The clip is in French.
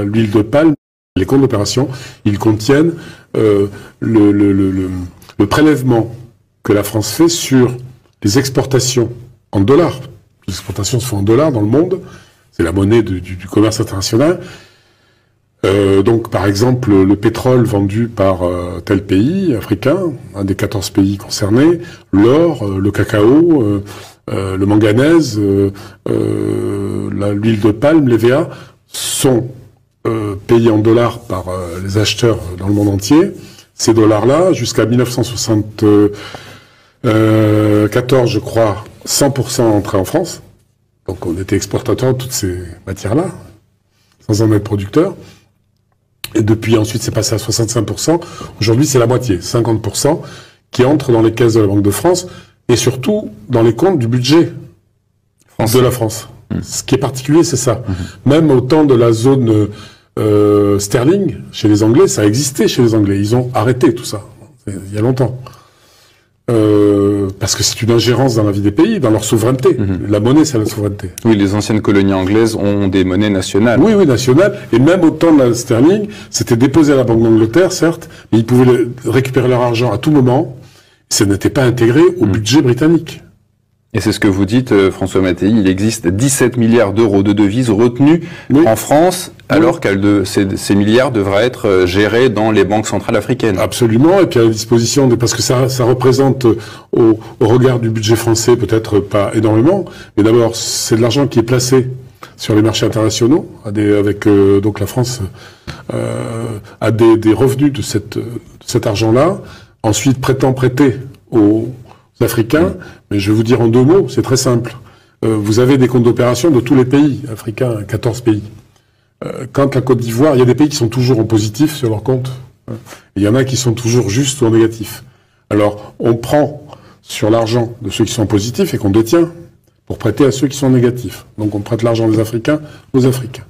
l'huile de palme, les comptes d'opération, ils contiennent le prélèvement que la France fait sur les exportations en dollars. Les exportations se font en dollars dans le monde, c'est la monnaie du commerce international. Donc, par exemple, le pétrole vendu par tel pays africain, un des 14 pays concernés, l'or, le cacao, le manganèse, l'huile de palme, l'EVA, sont payés en dollars par les acheteurs dans le monde entier. Ces dollars-là, jusqu'à 1974, je crois, 100% entraient en France. Donc on était exportateur de toutes ces matières-là, sans en être producteur. Et depuis ensuite, c'est passé à 65%. Aujourd'hui, c'est la moitié, 50%, qui entre dans les caisses de la Banque de France et surtout dans les comptes du budget de la France. Ce qui est particulier, c'est ça. Même au temps de la zone sterling, chez les Anglais, ça existait chez les Anglais. Ils ont arrêté tout ça, il y a longtemps. Parce que c'est une ingérence dans la vie des pays, dans leur souveraineté. La monnaie, c'est la souveraineté. Oui, les anciennes colonies anglaises ont des monnaies nationales. Oui, nationales. Et même au temps de la sterling, c'était déposé à la Banque d'Angleterre, certes, mais ils pouvaient récupérer leur argent à tout moment. Ça n'était pas intégré au budget britannique. Et c'est ce que vous dites, François Mattei, il existe 17 milliards d'euros de devises retenues en France, alors que ces milliards devraient être gérés dans les banques centrales africaines. Absolument, et puis à la disposition, parce que ça représente, au regard du budget français, peut-être pas énormément, mais d'abord, c'est de l'argent qui est placé sur les marchés internationaux, avec donc la France a des revenus de cet argent-là, ensuite prêter aux Africains, mais je vais vous dire en 2 mots, c'est très simple. Vous avez des comptes d'opération de tous les pays africains, 14 pays. Quand la Côte d'Ivoire, il y a des pays qui sont toujours en positif sur leur compte, il y en a qui sont toujours juste ou en négatif. Alors, on prend sur l'argent de ceux qui sont en positif et qu'on détient pour prêter à ceux qui sont en négatif. Donc on prête l'argent des Africains aux Africains.